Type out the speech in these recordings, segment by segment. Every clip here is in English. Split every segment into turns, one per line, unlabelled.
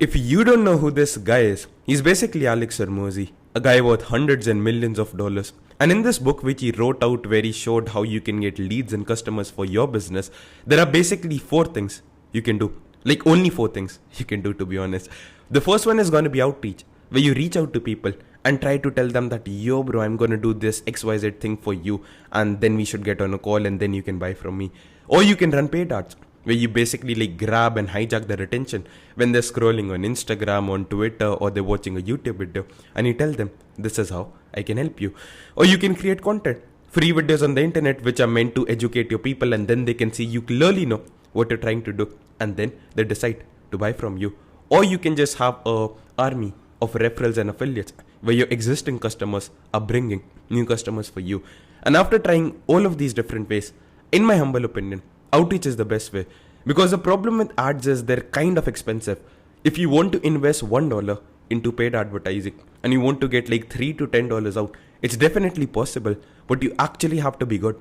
If you don't know who this guy is, he's basically Alex Hormozi, a guy worth hundreds and millions of dollars. And in this book, which he wrote out where he showed how you can get leads and customers for your business, there are basically four things you can do. Like only four things you can do, to be honest. The first one is going to be outreach, where you reach out to people and try to tell them that, yo bro, I'm going to do this XYZ thing for you, and then we should get on a call and then you can buy from me. Or you can run paid ads, where you basically like grab and hijack their attention when they're scrolling on Instagram, on Twitter, or they're watching a YouTube video, and you tell them, this is how I can help you. Or you can create content, free videos on the internet which are meant to educate your people, and then they can see you clearly know what you're trying to do, and then they decide to buy from you. Or you can just have a army of referrals and affiliates where your existing customers are bringing new customers for you. And after trying all of these different ways, in my humble opinion, outreach is the best way, because the problem with ads is they're kind of expensive. If you want to invest $1 into paid advertising and you want to get like $3 to $10 out, it's definitely possible, but you actually have to be good.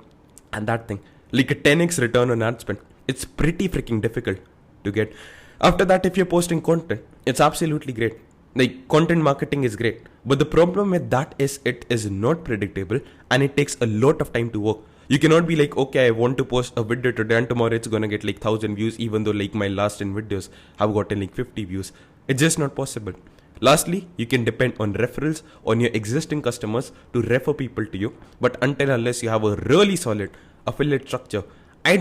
And that thing, like a 10x return on ad spend, it's pretty freaking difficult to get. After that, if you're posting content, it's absolutely great. Like content marketing is great, but the problem with that is it is not predictable and it takes a lot of time to work. You cannot be like, okay, I want to post a video today and tomorrow it's gonna get like 1,000 views, even though like my last 10 videos have gotten like 50 views. It's just not possible. Lastly, you can depend on referrals on your existing customers to refer people to you, but until unless you have a really solid affiliate structure, I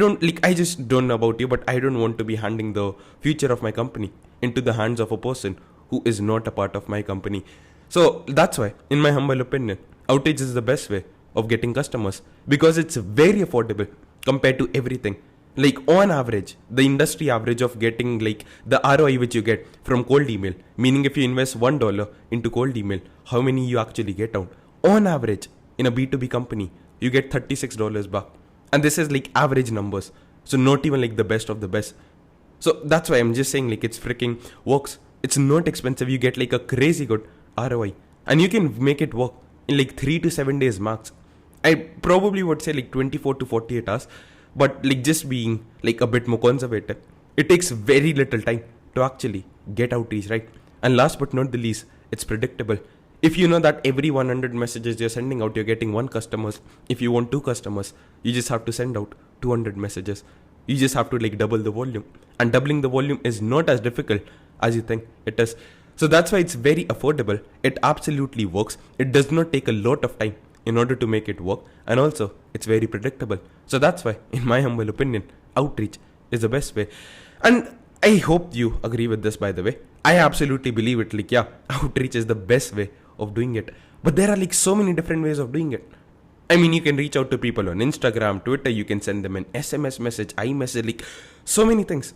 just don't know about you, but I don't want to be handing the future of my company into the hands of a person who is not a part of my company. So that's why, in my humble opinion, outreach is the best way of getting customers, because it's very affordable compared to everything. Like on average, the industry average of getting like the ROI which you get from cold email, meaning if you invest $1 into cold email, how many you actually get out? On average, in a B2B company, you get $36 back. And this is like average numbers. So not even like the best of the best. So that's why I'm just saying like it's freaking works. It's not expensive. You get like a crazy good ROI. And you can make it work in like 3 to 7 days max. I probably would say like 24 to 48 hours. But like just being like a bit more conservative, it takes very little time to actually get outreach, right? And last but not the least, it's predictable. If you know that every 100 messages you're sending out, you're getting 1 customer. If you want 2 customers, you just have to send out 200 messages. You just have to like double the volume. And doubling the volume is not as difficult as you think it is. So that's why it's very affordable. It absolutely works. It does not take a lot of time in order to make it work. And also, it's very predictable. So that's why, in my humble opinion, outreach is the best way. And I hope you agree with this, by the way. I absolutely believe it. Like, yeah, outreach is the best way of doing it. But there are like so many different ways of doing it. I mean, you can reach out to people on Instagram, Twitter, you can send them an SMS message, iMessage, like so many things.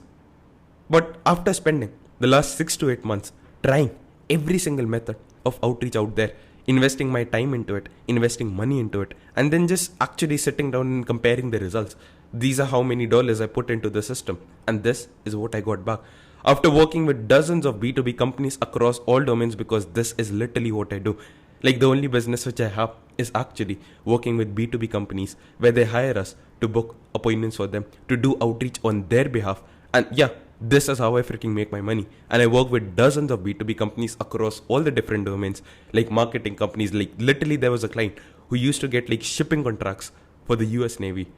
But after spending the last 6 to 8 months trying every single method of outreach out there, investing my time into it, investing money into it, and then just actually sitting down and comparing the results. These are how many dollars I put into the system, and this is what I got back. After working with dozens of B2B companies across all domains, because this is literally what I do. Like the only business which I have is actually working with B2B companies where they hire us to book appointments for them, to do outreach on their behalf. And yeah, this is how I freaking make my money. And I work with dozens of B2B companies across all the different domains, like marketing companies. Like literally there was a client who used to get like shipping contracts for the US Navy.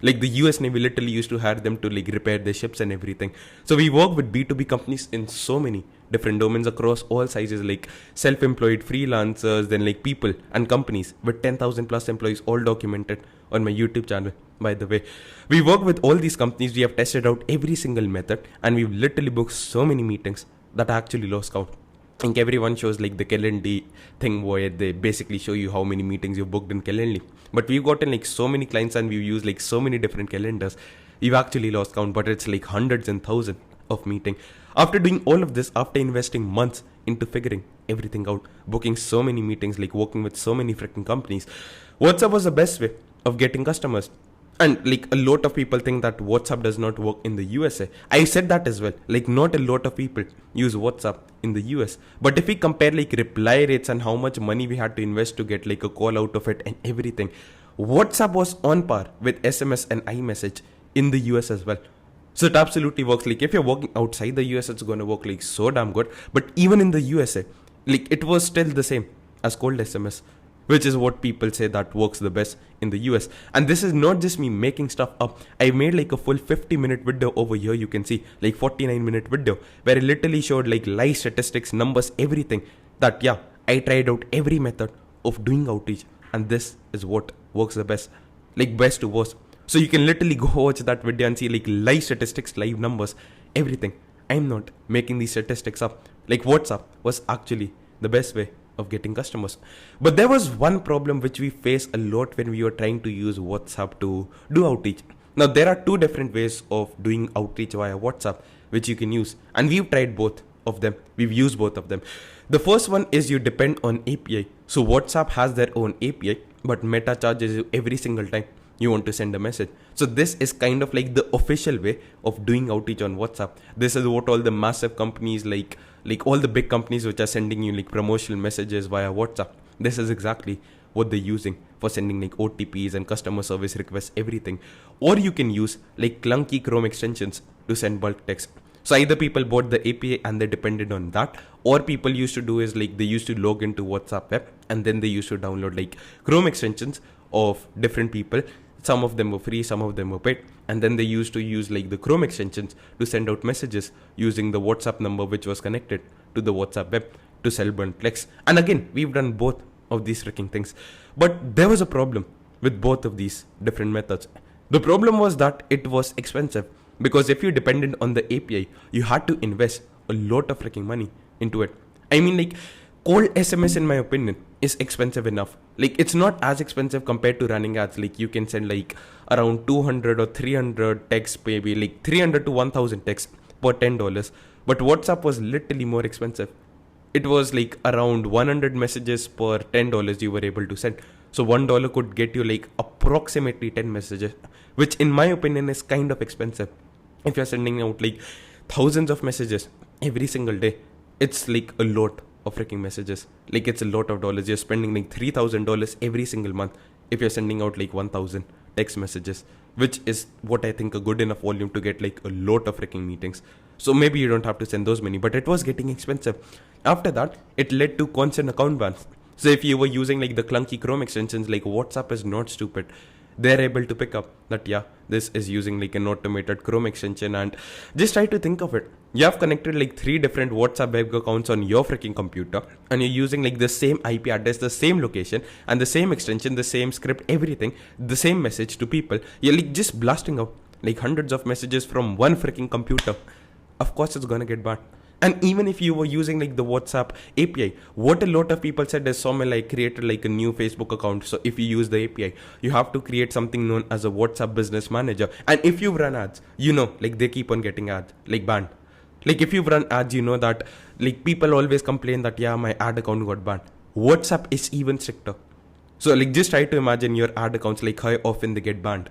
Like the US Navy literally used to hire them to like repair their ships and everything. So we work with B2B companies in so many different domains across all sizes, like self-employed, freelancers, then like people and companies with 10,000 plus employees, all documented on my YouTube channel, by the way. We work with all these companies. We have tested out every single method, and we've literally booked so many meetings that I actually lost count. I think everyone shows like the Calendly thing where they basically show you how many meetings you've booked in Calendly. But we've gotten like so many clients and we've used like so many different calendars. We've actually lost count, but it's like hundreds and thousands of meeting. After doing all of this, after investing months into figuring everything out, booking so many meetings, like working with so many freaking companies, WhatsApp was the best way of getting customers. And like a lot of people think that WhatsApp does not work in the USA. I said that as well. Like not a lot of people use WhatsApp in the US. But if we compare like reply rates and how much money we had to invest to get like a call out of it and everything, WhatsApp was on par with SMS and iMessage in the US as well. So it absolutely works. Like if you're working outside the US, it's gonna work like so damn good. But even in the USA, like it was still the same as cold SMS, which is what people say that works the best in the US. And this is not just me making stuff up. I made like a full 50-minute video over here. You can see like 49-minute video where I literally showed like live statistics, numbers, everything. That yeah, I tried out every method of doing outreach, and this is what works the best, like best to worst. So you can literally go watch that video and see like live statistics, live numbers, everything. I'm not making these statistics up. Like WhatsApp was actually the best way of getting customers. But there was one problem which we face a lot when we were trying to use WhatsApp to do outreach. Now there are two different ways of doing outreach via WhatsApp which you can use, and we've tried both of them. We've used both of them. The first one is you depend on API. So WhatsApp has their own API, but Meta charges you every single time you want to send a message. So this is kind of like the official way of doing outreach on WhatsApp. This is what all the massive companies like all the big companies which are sending you like promotional messages via WhatsApp, this is exactly what they're using for sending like OTPs and customer service requests, everything. Or you can use like clunky Chrome extensions to send bulk text. So either people bought the API and they depended on that, or people used to do is like they used to log into WhatsApp web and then they used to download like Chrome extensions of different people. Some of them were free, some of them were paid, and then they used to use like the Chrome extensions to send out messages using the WhatsApp number which was connected to the WhatsApp web to sell burn clicks. And again, we've done both of these freaking things. But there was a problem with both of these different methods. The problem was that it was expensive, because if you depended on the API, you had to invest a lot of freaking money into it. I mean, like cold SMS in my opinion is expensive enough. Like it's not as expensive compared to running ads. Like you can send like around 200 or 300 texts, maybe like 300 to 1000 texts per $10. But WhatsApp was literally more expensive. It was like around 100 messages per $10 you were able to send. So $1 could get you like approximately 10 messages, which in my opinion is kind of expensive. If you're sending out like thousands of messages every single day, it's like a lot of freaking messages. Like it's a lot of dollars. You're spending like $3,000 every single month if you're sending out like 1000 text messages, which is what I think a good enough volume to get like a lot of freaking meetings. So maybe you don't have to send those many, but it was getting expensive. After that, it led to constant account bans. So if you were using like the clunky Chrome extensions, like WhatsApp is not stupid. They're able to pick up that, yeah, this is using like an automated Chrome extension. And just try to think of it. You have connected like 3 different WhatsApp web accounts on your freaking computer, and you're using like the same IP address, the same location, and the same extension, the same script, everything, the same message to people. You're like just blasting out like hundreds of messages from one freaking computer. Of course, it's gonna get banned. And even if you were using like the WhatsApp API, what a lot of people said is, Soumya, like created like a new Facebook account. So if you use the API, you have to create something known as a WhatsApp Business Manager. And if you run ads, you know, like they keep on getting ads, like banned. Like if you run ads, you know that like people always complain that, yeah, my ad account got banned. WhatsApp is even stricter. So like just try to imagine your ad accounts, like how often they get banned.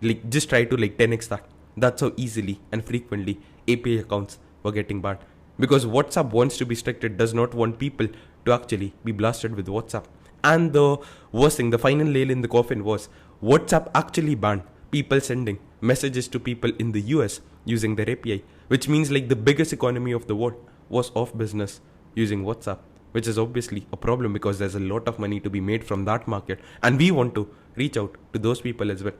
Like just try to like 10x that. That's how easily and frequently API accounts were getting banned. Because WhatsApp wants to be strict, it does not want people to actually be blasted with WhatsApp. And the worst thing, the final nail in the coffin was WhatsApp actually banned people sending messages to people in the US using their API, which means like the biggest economy of the world was off business using WhatsApp, which is obviously a problem because there's a lot of money to be made from that market, and we want to reach out to those people as well.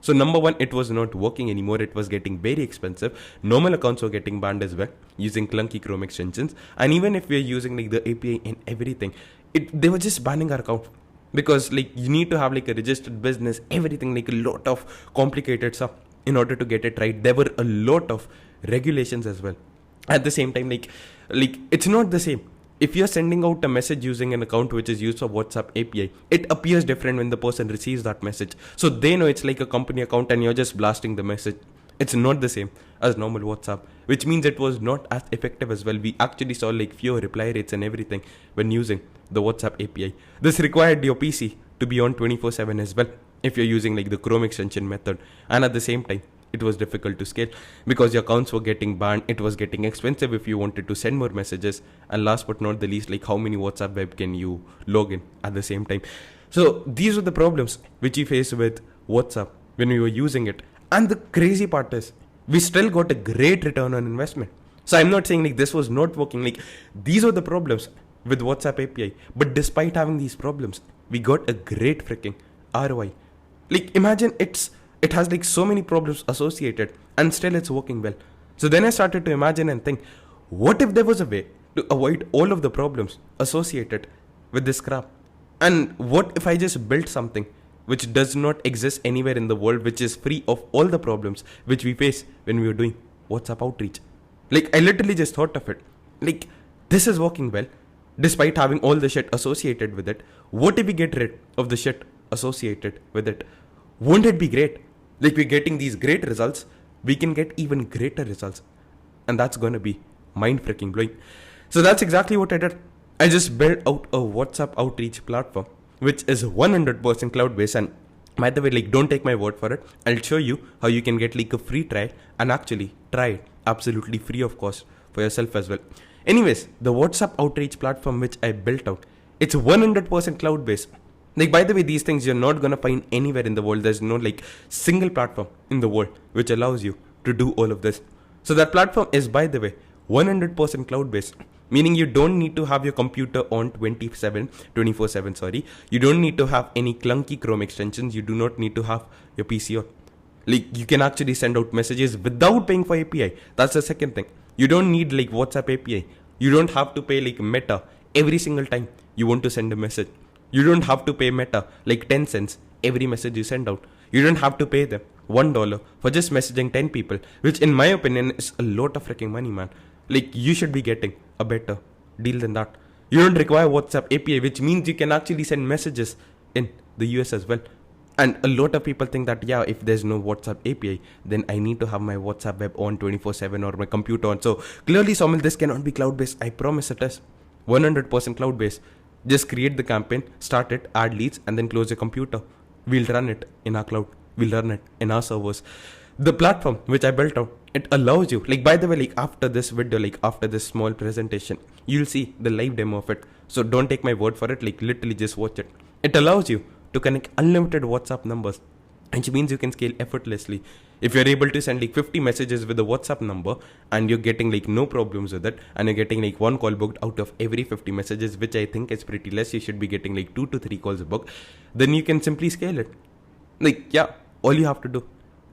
So number one, it was not working anymore. It was getting very expensive. Normal accounts were getting banned as well using clunky Chrome extensions. And even if we're using like the API and everything, they were just banning our account. Because like you need to have like a registered business, everything, like a lot of complicated stuff in order to get it right. There were a lot of regulations as well. At the same time, like it's not the same. If you're sending out a message using an account which is used for WhatsApp API, it appears different when the person receives that message. So they know it's like a company account and you're just blasting the message. It's not the same as normal WhatsApp, which means it was not as effective as well. We actually saw like fewer reply rates and everything when using the WhatsApp API. This required your PC to be on 24/7 as well if you're using like the Chrome extension method. And at the same time, it was difficult to scale because your accounts were getting banned. It was getting expensive if you wanted to send more messages. And last but not the least, like how many WhatsApp web can you log in at the same time? So these were the problems which we faced with WhatsApp when we were using it. And the crazy part is, we still got a great return on investment. So I'm not saying like this was not working. Like these are the problems with WhatsApp API. But despite having these problems, we got a great freaking ROI. Like imagine it has like so many problems associated and still it's working well. So then I started to imagine and think, what if there was a way to avoid all of the problems associated with this crap? And what if I just built something which does not exist anywhere in the world, which is free of all the problems which we face when we are doing WhatsApp outreach? Like I literally just thought of it. Like this is working well despite having all the shit associated with it. What if we get rid of the shit associated with it? Won't it be great? Like we're getting these great results, we can get even greater results. And that's gonna be mind freaking blowing. So that's exactly what I did. I just built out a WhatsApp outreach platform, which is 100% cloud based. And by the way, like don't take my word for it. I'll show you how you can get like a free trial and actually try it absolutely free of cost for yourself as well. Anyways, the WhatsApp outreach platform which I built out, it's 100% cloud based. Like by the way, these things you're not gonna find anywhere in the world. There's no like single platform in the world which allows you to do all of this. So that platform is, by the way, 100% cloud based, meaning you don't need to have your computer on 24/7, sorry. You don't need to have any clunky Chrome extensions. You do not need to have your PC on. Like you can actually send out messages without paying for API. That's the second thing. You don't need like WhatsApp API. You don't have to pay like Meta every single time you want to send a message. You don't have to pay Meta like 10 cents every message you send out. You don't have to pay them $1 for just messaging 10 people, which in my opinion is a lot of freaking money, man. Like you should be getting a better deal than that. You don't require WhatsApp API, which means you can actually send messages in the US as well. And a lot of people think that, yeah, if there's no WhatsApp API, then I need to have my WhatsApp web on 24/7 or my computer on. So clearly, Somil, this cannot be cloud-based. I promise it is 100% cloud-based. Just create the campaign, start it, add leads, and then close your computer. We'll run it in our cloud. We'll run it in our servers. The platform which I built out, it allows you, like by the way, like after this video, like after this small presentation, you'll see the live demo of it. So don't take my word for it, like literally just watch it. It allows you to connect unlimited WhatsApp numbers, which means you can scale effortlessly. If you're able to send like 50 messages with a WhatsApp number and you're getting like no problems with it, and you're getting like one call booked out of every 50 messages, which I think is pretty less, you should be getting like 2 to 3 calls booked, then you can simply scale it. Like, yeah, all you have to do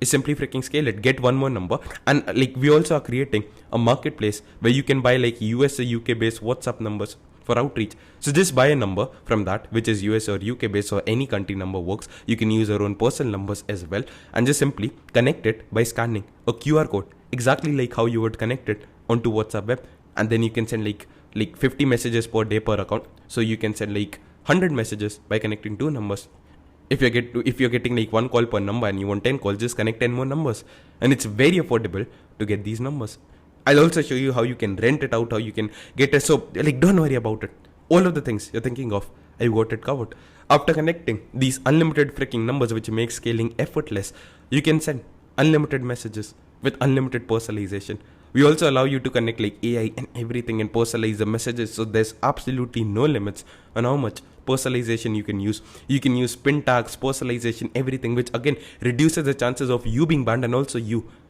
is simply freaking scale it, get one more number. And like we also are creating a marketplace where you can buy like US or UK based WhatsApp numbers for outreach. So just buy a number from that, which is US or UK based, or any country number works. You can use your own personal numbers as well, and just simply connect it by scanning a QR code, exactly like how you would connect it onto WhatsApp web. And then you can send like 50 messages per day per account. So you can send like 100 messages by connecting 2 numbers. If you're getting like 1 call per number and you want 10 calls, just connect 10 more numbers. And it's very affordable to get these numbers. I'll also show you how you can rent it out, how you can get it. So like don't worry about it. All of the things you're thinking of, I got it covered. After connecting these unlimited freaking numbers, which make scaling effortless, you can send unlimited messages with unlimited personalization. We also allow you to connect like AI and everything and personalize the messages. So there's absolutely no limits on how much personalization you can use. You can use pin tags, personalization, everything, which again reduces the chances of you being banned, and also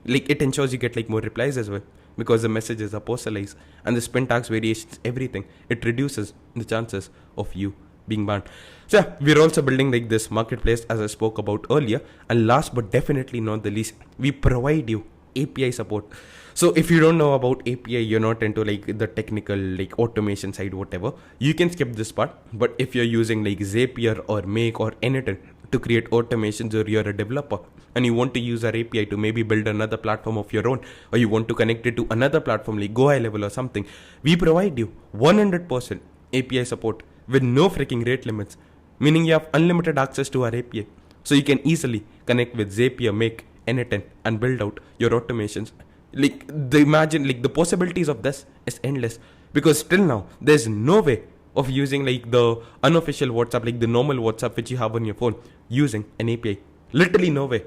like it ensures you get like more replies as well, because the messages are personalized, and the spin tags, variations, everything, it reduces the chances of you being banned. So yeah, we're also building like this marketplace as I spoke about earlier. And last but definitely not the least, we provide you API support. So if you don't know about API, you're not into like the technical like automation side, whatever, you can skip this part. But if you're using like Zapier or Make or anything to create automations, or you're a developer and you want to use our API to maybe build another platform of your own, or you want to connect it to another platform like Go High Level or something, we provide you 100% API support with no freaking rate limits, meaning you have unlimited access to our API. So you can easily connect with Zapier, Make, N10 and build out your automations. Like the possibilities of this is endless, because till now there's no way of using like the unofficial WhatsApp, like the normal WhatsApp which you have on your phone, using an API. Literally no way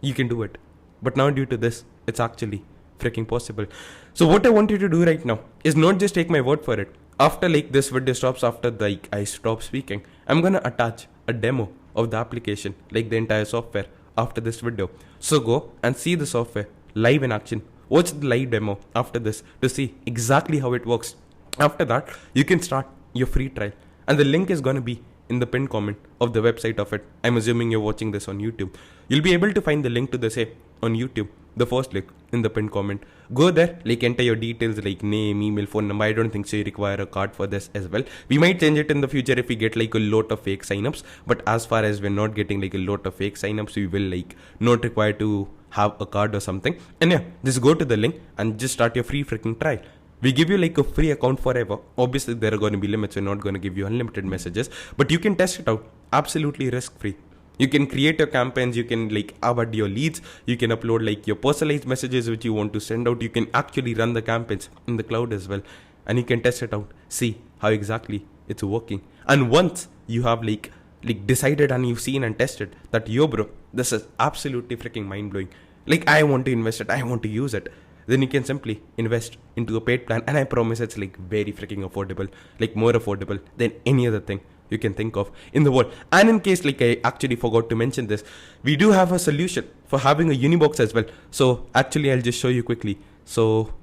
you can do it. But now due to this, it's actually freaking possible. So what I want you to do right now is not just take my word for it. After like this video stops, after like I stop speaking, I'm gonna attach a demo of the application, like the entire software, after this video. So go and see the software live in action. Watch the live demo after this to see exactly how it works. After that, you can start your free trial, and the link is going to be in the pinned comment of the website of it. I'm assuming you're watching this on YouTube. You'll be able to find the link to the same on YouTube, the first link in the pinned comment. Go there, like enter your details like name, email, phone number. I don't think so you require a card for this as well. We might change it in the future if we get like a lot of fake signups, but as far as we're not getting like a lot of fake signups, we will like not require to have a card or something. And yeah, just go to the link and just start your free freaking trial. We give you like a free account forever. Obviously there are going to be limits. We're not going to give you unlimited messages, but you can test it out absolutely risk free. You can create your campaigns, you can like add your leads, you can upload like your personalized messages which you want to send out. You can actually run the campaigns in the cloud as well, and you can test it out, see how exactly it's working. And once you have like decided and you've seen and tested that, yo bro, this is absolutely freaking mind blowing, like I want to invest it, I want to use it, then you can simply invest into a paid plan, and I promise it's like very freaking affordable, like more affordable than any other thing you can think of in the world. And in case like I actually forgot to mention this, we do have a solution for having a Unibox as well. So actually I'll just show you quickly. So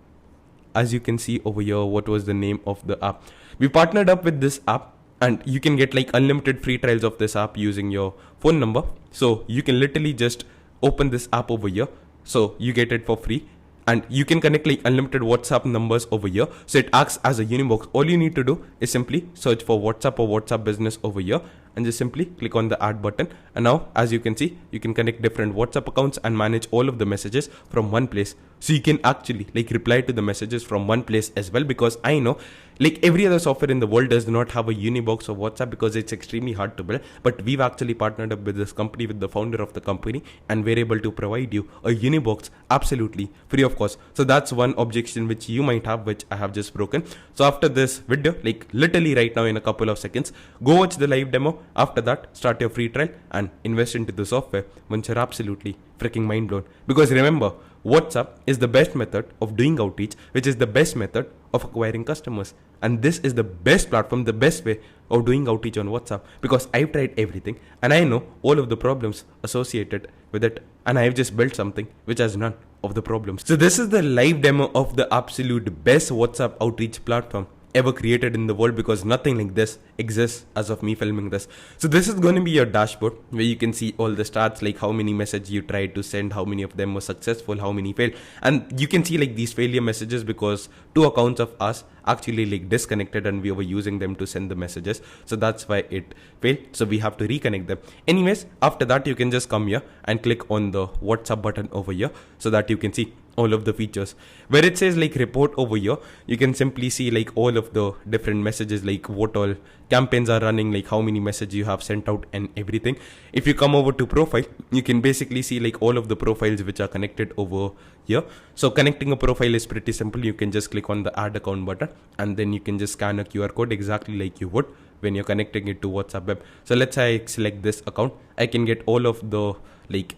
as you can see over here, what was the name of the app? We partnered up with this app, and you can get like unlimited free trials of this app using your phone number. So you can literally just open this app over here, so you get it for free. And you can connect like unlimited WhatsApp numbers over here. So it acts as a Unibox. All you need to do is simply search for WhatsApp or WhatsApp business over here, and just simply click on the add button. And now, as you can see, you can connect different WhatsApp accounts and manage all of the messages from one place. So you can actually like reply to the messages from one place as well, because I know like every other software in the world does not have a Unibox or WhatsApp because it's extremely hard to build. But we've actually partnered up with this company, with the founder of the company, and we're able to provide you a Unibox absolutely free of cost. So that's one objection which you might have, which I have just broken. So after this video, like literally right now in a couple of seconds, go watch the live demo. After that, start your free trial and invest into the software once you're absolutely freaking mind blown. Because remember, WhatsApp is the best method of doing outreach, which is the best method of acquiring customers. And this is the best platform, the best way of doing outreach on WhatsApp, because I've tried everything and I know all of the problems associated with it, and I've just built something which has none of the problems. So this is the live demo of the absolute best WhatsApp outreach platform ever created in the world, because nothing like this exists as of me filming this. So this is going to be your dashboard where you can see all the stats, like how many messages you tried to send, how many of them were successful, how many failed. And you can see like these failure messages because 2 accounts of us actually like disconnected and we were using them to send the messages. So that's why it failed. So we have to reconnect them. Anyways, after that you can just come here and click on the WhatsApp button over here so that you can see all of the features. Where it says like report over here, you can simply see like all of the different messages, like what all campaigns are running, like how many messages you have sent out and everything. If you come over to profile, you can basically see like all of the profiles which are connected over here. So connecting a profile is pretty simple. You can just click on the add account button and then you can just scan a QR code exactly like you would when you're connecting it to WhatsApp web. So let's say I select this account, I can get all of the like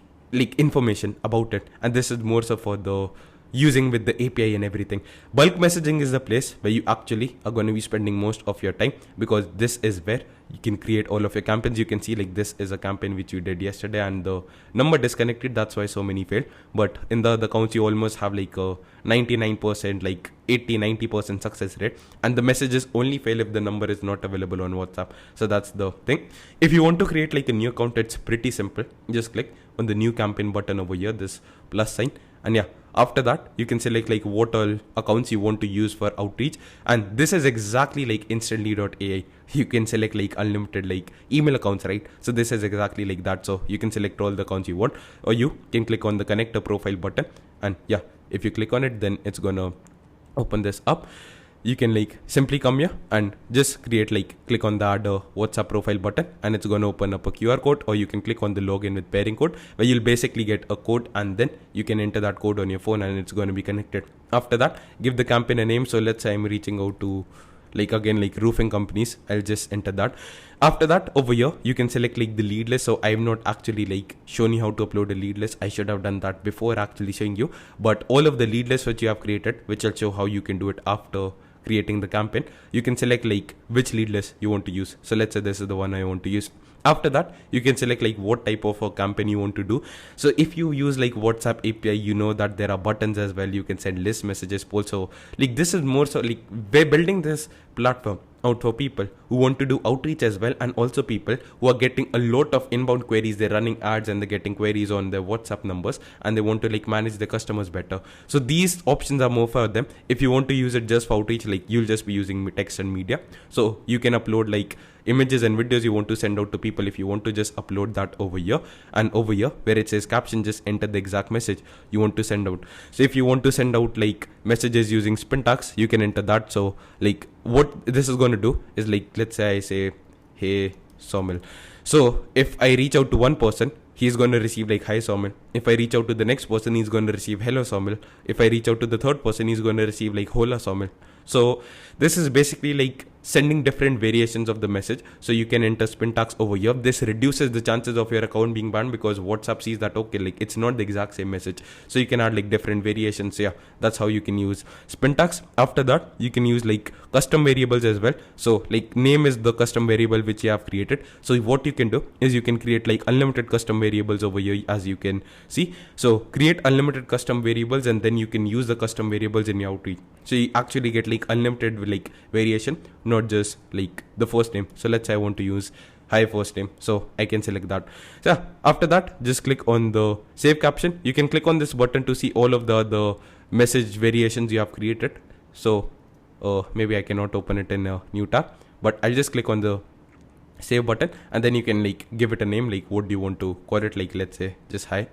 information about it, and this is more so for the using with the API and everything. Bulk messaging is the place where you actually are going to be spending most of your time, because this is where you can create all of your campaigns. You can see like this is a campaign which you did yesterday and the number disconnected, that's why so many failed. But in the other accounts you almost have like a 99%, like 80-90% success rate, and the messages only fail if the number is not available on WhatsApp. So that's the thing. If you want to create like a new account, it's pretty simple. Just click on the new campaign button over here, this plus sign, and yeah, after that you can select like what all accounts you want to use for outreach. And this is exactly like instantly.ai. You can select like unlimited like email accounts, right? So this is exactly like that. So you can select all the accounts you want, or you can click on the connect a profile button, and yeah, if you click on it, then it's gonna open this up. You can like simply come here and just create like click on the add a WhatsApp profile button, and it's going to open up a QR code, or you can click on the login with pairing code, where you'll basically get a code and then you can enter that code on your phone and it's going to be connected. After that, give the campaign a name. So let's say I'm reaching out to like again like roofing companies. I'll just enter that. After that, over here you can select like the lead list. So I've not actually like shown you how to upload a lead list. I should have done that before actually showing you, but all of the lead lists which you have created, which I'll show how you can do it after creating the campaign, you can select like which lead list you want to use. So let's say this is the one I want to use. After that, you can select like what type of a campaign you want to do. So if you use like WhatsApp API, you know that there are buttons as well. You can send list messages, also like this is more so like we're building this platform out for people who want to do outreach as well, and also people who are getting a lot of inbound queries. They're running ads and they're getting queries on their WhatsApp numbers, and they want to like manage their customers better. So these options are more for them. If you want to use it just for outreach, like you'll just be using text and media. So you can upload like images and videos you want to send out to people. If you want to just upload that over here, and over here where it says caption, just enter the exact message you want to send out. So if you want to send out like messages using Spintax, you can enter that. So like what this is going to do is like, let's say I say, hey Somil. So if I reach out to one person, he's going to receive like hi Somil. If I reach out to the next person, he's going to receive hello Somil. If I reach out to the third person, he's going to receive like hola Somil. So this is basically like sending different variations of the message. So you can enter Spintax over here. This reduces the chances of your account being banned, because WhatsApp sees that okay, like it's not the exact same message. So you can add like different variations. Yeah, that's how you can use Spintax. After that, you can use like custom variables as well. So like name is the custom variable which you have created. So what you can do is you can create like unlimited custom variables over here, as you can see. So create unlimited custom variables, and then you can use the custom variables in your outreach. So you actually get like unlimited like variation, not just like the first name. So let's say I want to use hi first name, so I can select that. So after that, just click on the save caption. You can click on this button to see all of the message variations you have created. So maybe I cannot open it in a new tab, but I'll just click on the save button, and then you can like give it a name, like what do you want to call it, like let's say just hi.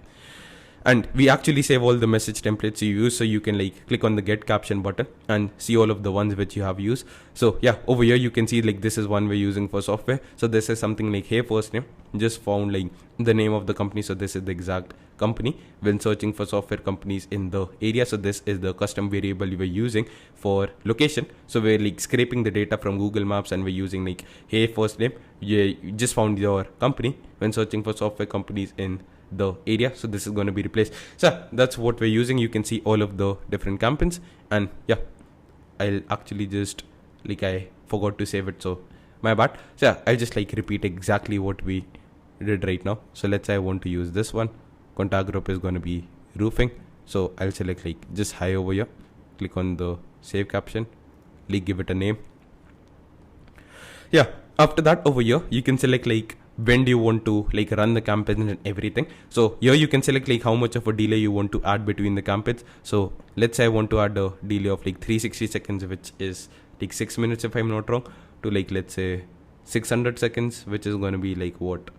And we actually save all the message templates you use, so you can like click on the get caption button and see all of the ones which you have used. So yeah, over here you can see like this is one we're using for software. So this is something like hey first name, just found like the name of the company. So this is the exact company when searching for software companies in the area. So this is the custom variable we were using for location. So we're like scraping the data from Google Maps, and we're using like hey first name, you just found your company when searching for software companies in the area. So this is going to be replaced. So that's what we're using. You can see all of the different campaigns, and yeah, I'll actually just like I forgot to save it, so my bad. So yeah, I'll just like repeat exactly what we did right now. So let's say I want to use this one. Contact group is going to be roofing. So I'll select like just hi over here, click on the save caption, like give it a name. Yeah, after that over here you can select like when do you want to like run the campaign and everything. So here you can select like how much of a delay you want to add between the campaigns. So let's say I want to add a delay of like 360 seconds, which is like 6 minutes if I'm not wrong, to like let's say 600 seconds, which is going to be like what,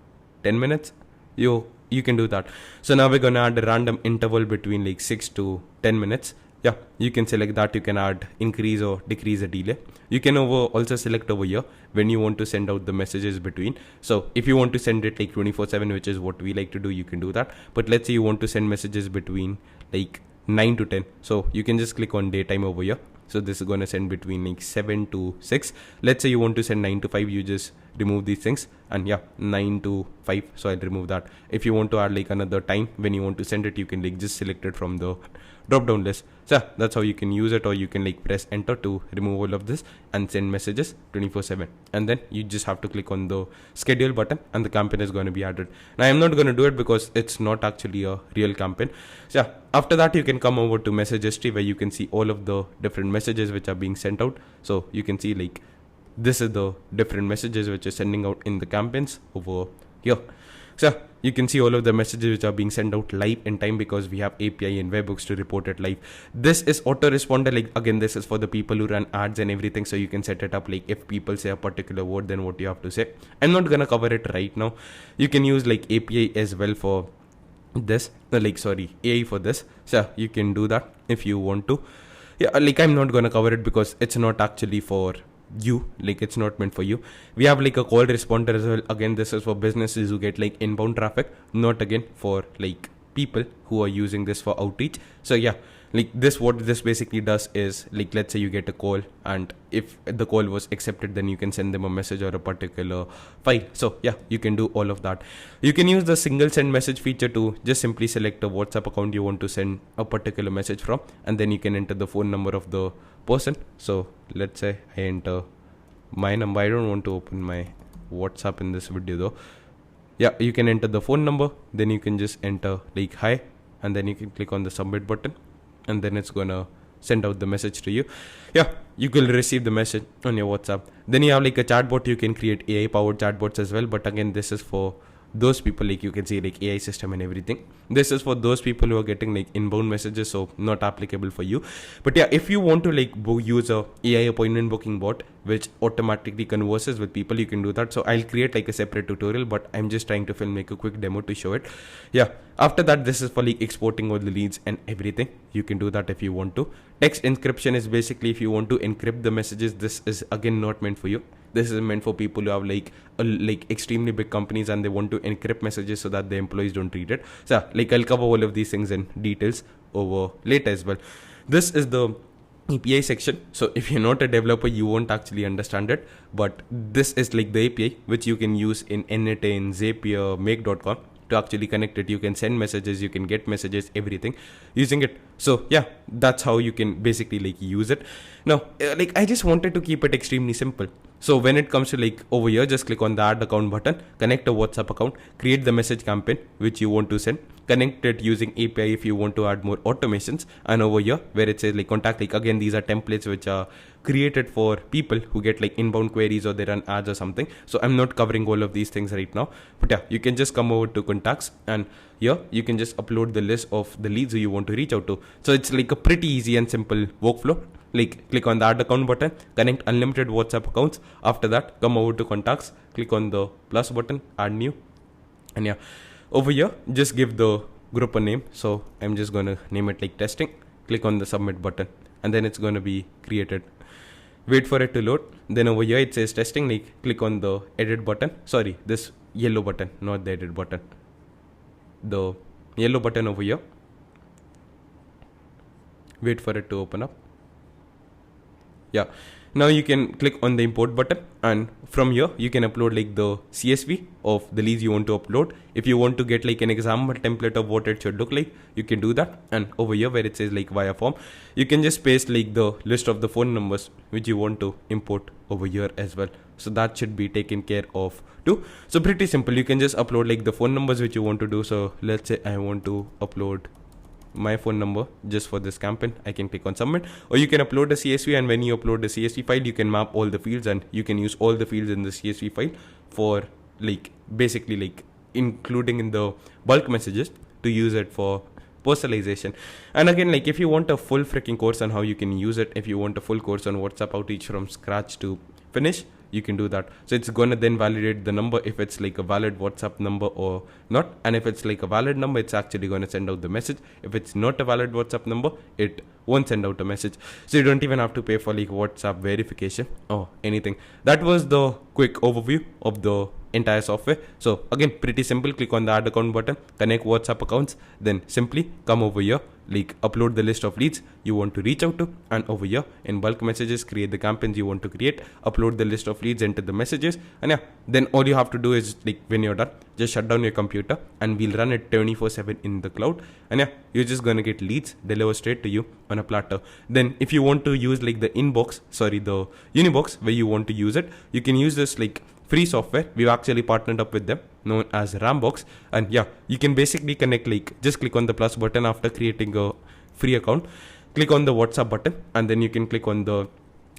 10 minutes. You can do that. So now we're going to add a random interval between like 6 to 10 minutes. Yeah, you can select that. You can add increase or decrease a delay. You can also select over here when you want to send out the messages between. So if you want to send it like 24/7, which is what we like to do, you can do that. But let's say you want to send messages between like 9 to 10. So you can just click on daytime over here. So this is going to send between like 7 to 6. Let's say you want to send 9 to 5, you just remove these things, and yeah, 9 to 5. So I'll remove that. If you want to add like another time when you want to send it, you can like just select it from the drop down list. So that's how you can use it, or you can like press enter to remove all of this and send messages 24/7. And then you just have to click on the schedule button, and the campaign is going to be added. Now I'm not going to do it because it's not actually a real campaign. So yeah, after that you can come over to message history, where you can see all of the different messages which are being sent out. So you can see like this is the different messages which are sending out in the campaigns over here. So you can see all of the messages which are being sent out live in time, because we have API and webhooks to report it live. This is autoresponder. Like again, this is for the people who run ads and everything. So you can set it up like if people say a particular word, then what you have to say. I'm not gonna cover it right now. You can use like API as well for this, AI for this. So you can do that if you want to. Yeah, like I'm not gonna cover it because it's not actually for you, like it's not meant for you. We have like a call responder as well. Again, this is for businesses who get like inbound traffic, not again for like people who are using this for outreach. So yeah, like this, what this basically does is like, let's say you get a call, and if the call was accepted, then you can send them a message or a particular file. So yeah, you can do all of that. You can use the single send message feature to just simply select a WhatsApp account you want to send a particular message from, and then you can enter the phone number of the person. So let's say I enter my number. I don't want to open my WhatsApp in this video though. yeah, you can enter the phone number, then you can just enter like hi, and then you can click on the submit button, and then it's gonna send out the message to you. Yeah, you will receive the message on your WhatsApp. Then you have like a chatbot. You can create AI powered chatbots as well, but again, this is for those people, like you can see like AI system and everything. This is for those people who are getting like inbound messages, so not applicable for you. But yeah, if you want to like use a AI appointment booking bot which automatically converses with people, you can do that. So I'll create like a separate tutorial, but I'm just trying to film like a quick demo to show it. Yeah, after that, this is for like exporting all the leads and everything. You can do that if you want to. Text encryption is basically if you want to encrypt the messages. This is again not meant for you. This is meant for people who have like extremely big companies and they want to encrypt messages so that the employees don't read it. So like I'll cover all of these things in details over later as well. This is the API section. So if you're not a developer, you won't actually understand it, but this is like the API which you can use in Anything, Zapier, Make.com to actually connect it. You can send messages, you can get messages, everything using it. So yeah, that's how you can basically like use it. Now like I just wanted to keep it extremely simple. So when it comes to like over here, just click on the add account button, connect a WhatsApp account, create the message campaign which you want to send, connect it using API if you want to add more automations, and over here where it says like contact, like again these are templates which are created for people who get like inbound queries or they run ads or something. So I'm not covering all of these things right now, but yeah, you can just come over to contacts and here you can just upload the list of the leads who you want to reach out to. So it's like a pretty easy and simple workflow. Like click on the add account button, connect unlimited WhatsApp accounts. After that, come over to contacts, click on the plus button, add new, and yeah, over here just give the group a name. So I'm just gonna name it like testing. Click on the submit button, and then it's gonna be created. Wait for it to load. Then over here it says testing, like click on the edit button. Sorry, this yellow button, not the edit button. The yellow button over here. Wait for it to open up. Yeah, now you can click on the import button, and from here you can upload like the CSV of the leads you want to upload. If you want to get like an example template of what it should look like, you can do that. And over here where it says like via form, you can just paste like the list of the phone numbers which you want to import over here as well. So that should be taken care of too. So pretty simple. You can just upload like the phone numbers which you want to do. So let's say I want to upload my phone number just for this campaign. I can click on submit, or you can upload a CSV, and when you upload the CSV file, you can map all the fields and you can use all the fields in the CSV file for like basically like including in the bulk messages to use it for personalization. And again, like if you want a full freaking course on how you can use it, if you want a full course on WhatsApp outreach from scratch to finish, you can do that. So it's gonna then validate the number if it's like a valid WhatsApp number or not, and if it's like a valid number, it's actually gonna send out the message. If it's not a valid WhatsApp number, it won't send out a message. So you don't even have to pay for like WhatsApp verification or anything. That was the quick overview of the entire software. So again, pretty simple. Click on the add account button, connect WhatsApp accounts, then simply come over here, like upload the list of leads you want to reach out to, and over here in bulk messages, create the campaigns you want to create, upload the list of leads, enter the messages, and yeah, then all you have to do is like when you're done, just shut down your computer and we'll run it 24/7 in the cloud, and yeah, you're just gonna get leads delivered straight to you on a platter. Then if you want to use like the the Unibox where you want to use it, you can use this like free software. We've actually partnered up with them, known as Rambox, and yeah, you can basically connect, like just click on the plus button after creating a free account, click on the WhatsApp button, and then you can click on the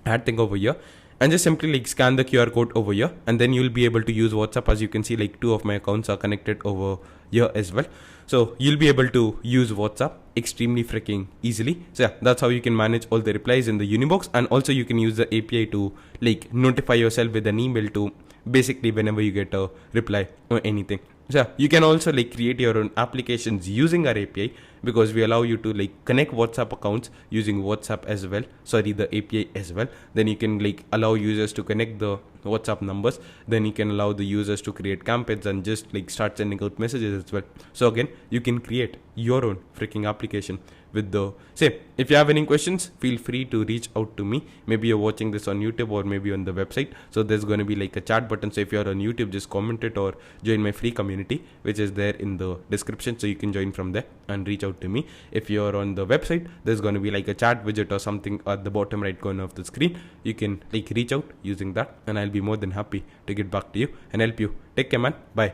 add thing over here and just simply like scan the QR code over here, and then you'll be able to use WhatsApp. As you can see, like 2 of my accounts are connected over here as well, so you'll be able to use WhatsApp extremely freaking easily. So yeah, that's how you can manage all the replies in the Unibox, and also you can use the API to like notify yourself with an email to basically whenever you get a reply or anything. So yeah, you can also like create your own applications using our API, because we allow you to like connect WhatsApp accounts using WhatsApp as well, the API as well. Then you can like allow users to connect the WhatsApp numbers, then you can allow the users to create campaigns and just like start sending out messages as well. So again, you can create your own freaking application with the same. If you have any questions, feel free to reach out to me. Maybe you're watching this on YouTube or maybe on the website, so there's going to be like a chat button. So if you're on YouTube, just comment it or join my free community which is there in the description, so you can join from there and reach out to me. If you're on the website, there's going to be like a chat widget or something at the bottom right corner of the screen. You can like reach out using that, and I'll be more than happy to get back to you and help you. Take care, man. Bye.